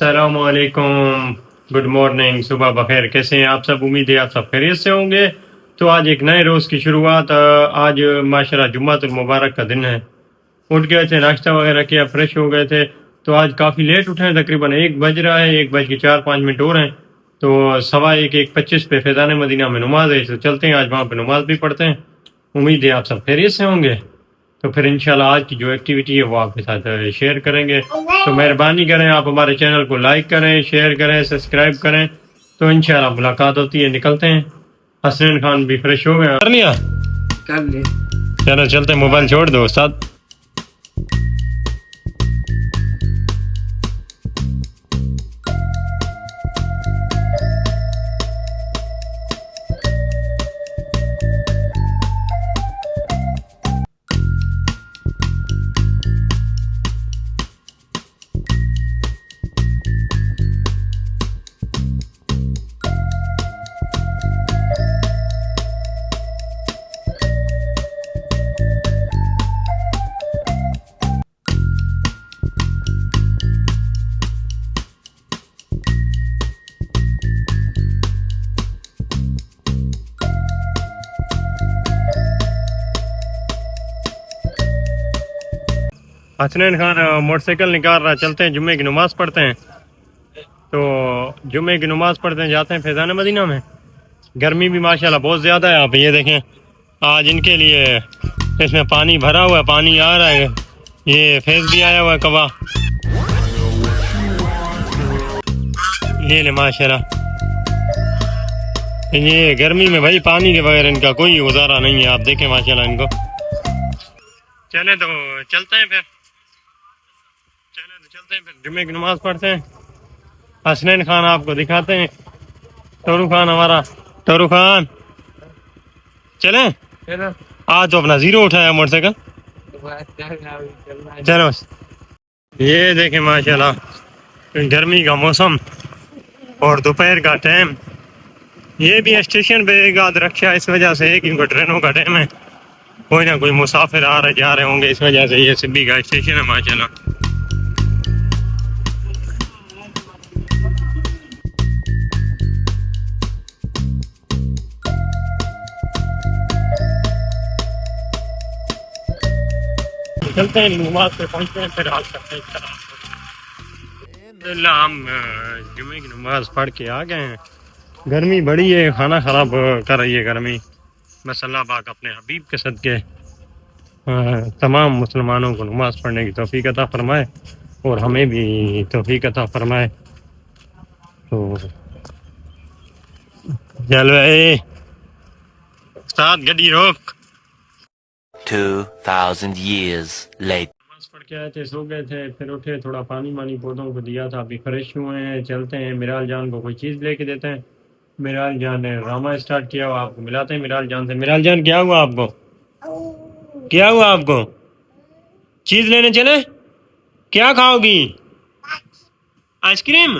अस्सलामुअलैकुम, good morning, सुबह बखैर। कैसे हैं आप सब? उम्मीद है आप सब खैरियत से होंगे। तो आज एक नए रोज़ की शुरुआत। आज माशाल्लाह जुम्मतुल मुबारक का दिन है। उठ गए थे, नाश्ता वगैरह किया, फ्रेश हो गए थे। तो आज काफ़ी लेट उठे हैं, तकरीबन 1 बज रहा है, 1 बज के 4-5 मिनट और हैं। तो 1:15 पे फैज़ान मदीना में नमाज है, तो चलते हैं आज वहाँ पर नमाज भी पढ़ते हैं। उम्मीद है आप सब खैरियत से होंगे। तो फिर इंशाल्लाह आज की जो एक्टिविटी है वो आपके साथ शेयर करेंगे। तो मेहरबानी करें, आप हमारे चैनल को लाइक करें, शेयर करें, सब्सक्राइब करें। तो इंशाल्लाह मुलाकात होती है। निकलते हैं। हसनैन खान भी फ्रेश हो गए। कर लिया? कर ले। चलो चलते हैं, मोबाइल छोड़ दो साथ। हसनैन खान मोटरसाइकिल निकाल रहा है। चलते हैं, जुम्मे की नमाज़ पढ़ते हैं। तो जुम्मे की नमाज़ पढ़ते हैं, जाते हैं फैज़ान मदीना में। गर्मी भी माशाल्लाह बहुत ज़्यादा है। आप ये देखें, आज इनके लिए इसमें पानी भरा हुआ है, पानी आ रहा है। ये फैज़ भी आया हुआ है, कवा ये ले माशाल्लाह। ये गर्मी में भाई पानी के बगैर इनका कोई गुजारा नहीं है। आप देखें माशाल्लाह इनको। चले तो चलते हैं फिर। जुम्मे की नमाज़ पढ़ते हैं। हसनैन खान आपको दिखाते हैं। टोरू खान हमारा, टोरू खान चले। आज तो अपना जीरो उठाया मोटरसाइकिल। चलो, ये देखें माशाल्लाह गर्मी का मौसम और दोपहर का टाइम। ये भी स्टेशन पे एक आध रक्षा इस वजह से है क्योंकि ट्रेनों का टाइम है। कोई ना कोई मुसाफिर आ रहे जा रहे होंगे, इस वजह से ये सिब्बी का स्टेशन है माशाल्लाह। चलते हैं, नमाज पे पहुंचते हैं, फिर हाल करते हैं। अल्हम्दुलिल्लाह हम जुम्मे की नमाज पढ़ के आ गए हैं। गर्मी बड़ी है, खाना खराब कर रही है गर्मी। बस अल्लाह पाक अपने हबीब के सदके तमाम मुसलमानों को नमाज पढ़ने की तौफीक अता फरमाए और हमें भी तौफीक अता फरमाए। तो चलो उस्ताद गड्डी रोक। 2000 years later. नमाज पढ़ के आए थे, सो गए थे, फिर उठे, थोड़ा पानी वानी पौधों को दिया था, अभी फ्रेश हुए हैं। चलते हैं, मिराल जान को कोई चीज़ लेके देते हैं। मिराल जान ने ड्रामा स्टार्ट किया हुआ, आपको मिलाते हैं मिराल जान से। मिराल जान क्या हुआ आपको? क्या हुआ आपको? चीज़ लेने चले? क्या खाओगी? आइसक्रीम?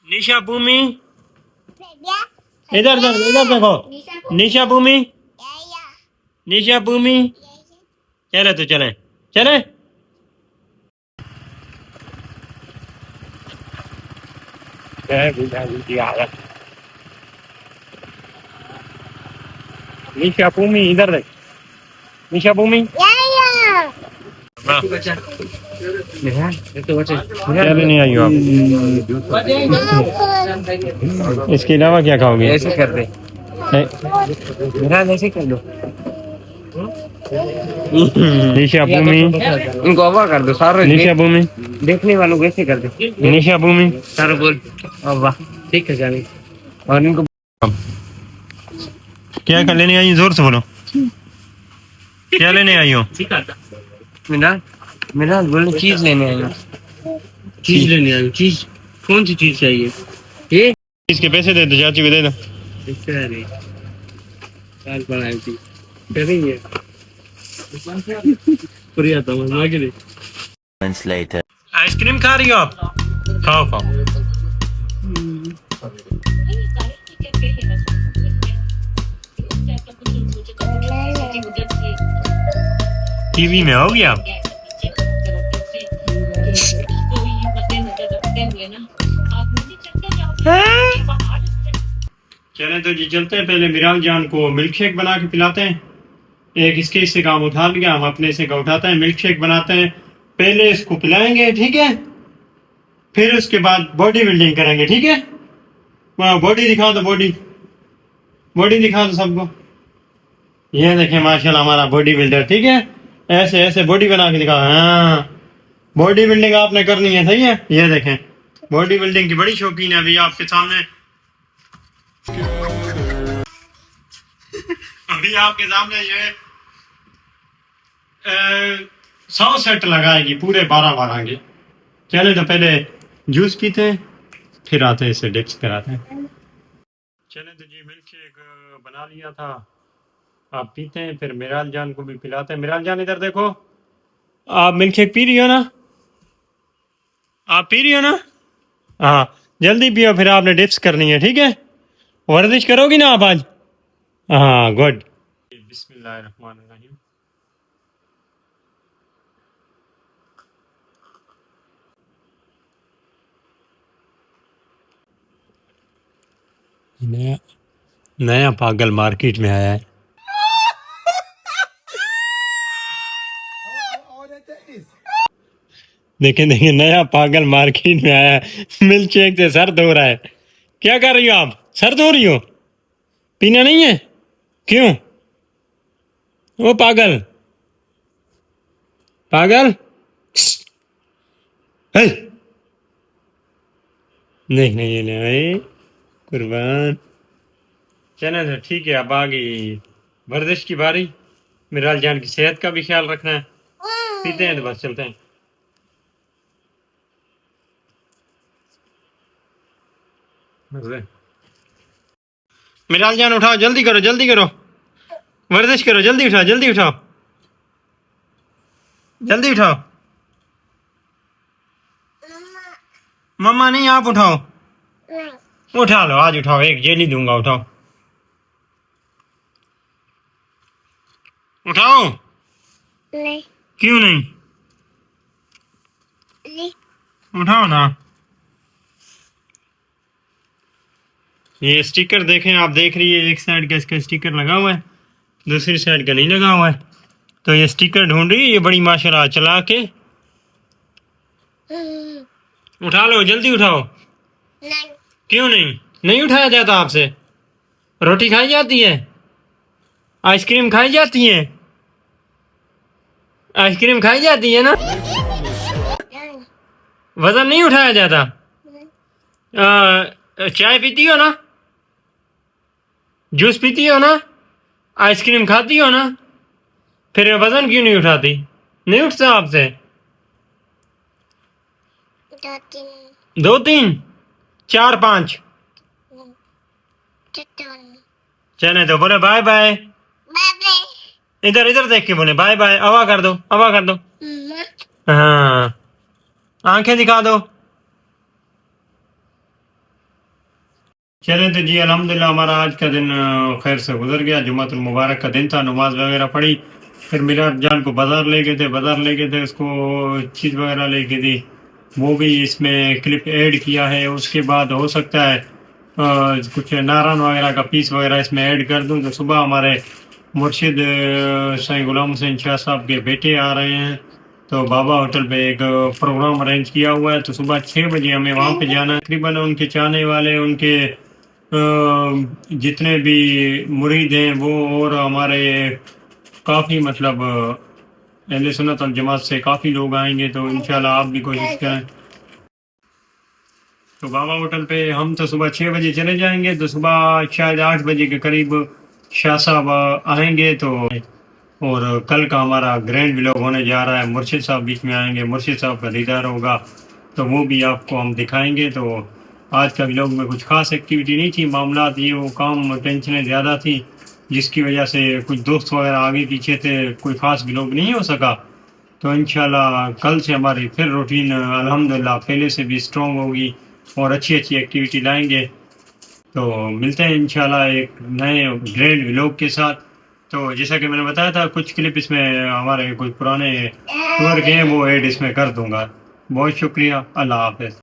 निशा भूमि इधर इधर इधर देखो। निशा भूमि, निशा भूमि चले तो चले चले। निशा भूमि इधर देख। निशा भूमि नहीं आई हो आप? इसके अलावा क्या खाओगे? ऐसे कर दे मेरा, ऐसे कर दो। निशा भूमि उनको अवा कर दो सारे। निशा भूमि देखने वालों को ऐसे कर दे। निशा भूमि सारे बोल अवा। ठीक है जानी। और इनको क्या लेने आई? जोर से बोलो, क्या लेने आई हो? मेरा मेरा बोल चीज लेने आई हूँ। चीज लेने आई हूँ। चीज कौन सी चीज चाहिए? ये इसके पैसे दे दो, चाची को दे दो। आइसक्रीम खा रही हो आप? खाओ खाओ। टीवी में हो गया। चले तो जी चलते हैं, पहले मिराल जान को मिल्क शेक बना के पिलाते हैं। एक इसके हिस्से का हम उठा लिया, हम अपने हिस्से का उठाते हैं, मिल्क शेक बनाते हैं। पहले इसको पिलाएंगे, ठीक है, फिर उसके बाद बॉडी बिल्डिंग करेंगे, ठीक है। बॉडी दिखा दो, बॉडी बॉडी दिखा दो सबको। ये देखें माशाल्लाह हमारा बॉडी बिल्डर, ठीक है। ऐसे ऐसे बॉडी बना के दिखाओ। हाँ, बॉडी बिल्डिंग आपने करनी है, सही है। ये देखें बॉडी बिल्डिंग की बड़ी शौकीन है। अभी आपके सामने अभी आपके सामने ये 100 सेट लगाएगी, पूरे 12 के। चले तो पहले जूस पीते हैं, फिर आते हैं इसे डिप्स कराते हैं। चले तो जी मिल्क शेक बना लिया था, आप पीते हैं, फिर मिराल जान को भी पिलाते हैं। मिराल जान इधर देखो, आप मिल्क शेक पी रही हो ना, आप पी रही हो ना। हाँ जल्दी पियो, फिर आपने डिप्स करनी है, ठीक है। वर्जिश करोगी ना आप आज। हाँ गुड। बिस्मिल्लाहिर्रहमानिर्रहीम। नया नया पागल मार्केट में आया है। देखें देखें, नया पागल मार्केट में आया है, मिल्क शेक से सर धो रहा है। क्या कर रही हो आप, सर धो रही हो, पीना नहीं है, क्यों? वो पागल पागल है। नहीं नहीं नहीं कुर्बान। चले तो ठीक है, अब आ गई वर्जिश की बारी। मिराल जान की सेहत का भी ख्याल रखना है। पीते हैं तो बस चलते हैं। मिराल जान उठाओ, जल्दी करो जल्दी करो, वर्जिश करो, जल्दी उठाओ जल्दी उठाओ जल्दी उठाओ। मम्मा नहीं, आप उठाओ। उठा लो, आज उठाओ, एक जेली दूंगा, उठाओ उठाओ। नहीं। क्यों नहीं? नहीं। उठाओ ना। ये स्टिकर देखें, आप देख रही है, एक साइड का इसका स्टिकर लगा हुआ है, दूसरी साइड का नहीं लगा हुआ है। तो ये स्टिकर ढूंढ रही है, ये बड़ी माशाल्लाह, चला के उठा लो, जल्दी उठाओ। नहीं। क्यों नहीं? नहीं उठाया जाता आपसे? रोटी खाई जाती है, आइसक्रीम खाई जाती है, आइसक्रीम खाई जाती है ना। वजन नहीं उठाया जाता। चाय पीती हो ना, जूस पीती हो ना, आइसक्रीम खाती हो ना, फिर वजन क्यों नहीं उठाती? नहीं उठता आपसे? 2 3 2 3 4 5 चले तो बोले बाय बाय। बाय। इधर इधर देख के बोले बाय बाय। हवा कर दो, हवा कर दो। हाँ, आंखें दिखा दो। चले तो जी अल्हम्दुलिल्लाह हमारा आज का दिन खैर से गुजर गया। जुम्मतुल मुबारक का दिन था, नमाज वगैरह पढ़ी, फिर मिराल जान को बाजार ले गए थे, उसको चीज़ वगैरह ले गई थी, वो भी इसमें क्लिप ऐड किया है। उसके बाद हो सकता है कुछ नारान वगैरह का पीस वगैरह इसमें ऐड कर दूं। तो सुबह हमारे मुर्शिद साईं गुलाम हुसैन शाह साहब के बेटे आ रहे हैं, तो बाबा होटल पे एक प्रोग्राम अरेंज किया हुआ है। तो सुबह 6 बजे हमें वहाँ पे जाना है। तकरीबन उनके चाहने वाले, उनके जितने भी मुरीद हैं वो, और हमारे काफ़ी मतलब अहले सुन्नत वल जमात से काफ़ी लोग आएंगे। तो इंशाल्लाह आप भी कोशिश करें। तो बाबा होटल पे हम तो सुबह 6 बजे चले जाएंगे, तो सुबह शायद 8 बजे के करीब शाह साहब आएंगे। तो और कल का हमारा ग्रैंड व्लॉग होने जा रहा है, मुर्शिद साहब बीच में आएंगे, मुर्शिद साहब का दीदार होगा, तो वो भी आपको हम दिखाएंगे। तो आज का व्लॉग में कुछ खास एक्टिविटी नहीं थी, मामलात ये वो काम टेंशनें ज़्यादा थी, जिसकी वजह से कुछ दोस्त वगैरह आगे पीछे थे, कोई ख़ास व्लॉग नहीं हो सका। तो इंशाल्लाह कल से हमारी फिर रूटीन अल्हम्दुलिल्लाह पहले से भी स्ट्रॉन्ग होगी और अच्छी अच्छी एक्टिविटी लाएंगे। तो मिलते हैं इंशाल्लाह एक नए ग्रैंड व्लॉग के साथ। तो जैसा कि मैंने बताया था, कुछ क्लिप इसमें हमारे कुछ पुराने टूर के हैं वो ऐड इसमें कर दूंगा। बहुत शुक्रिया, अल्लाह हाफ़िज़।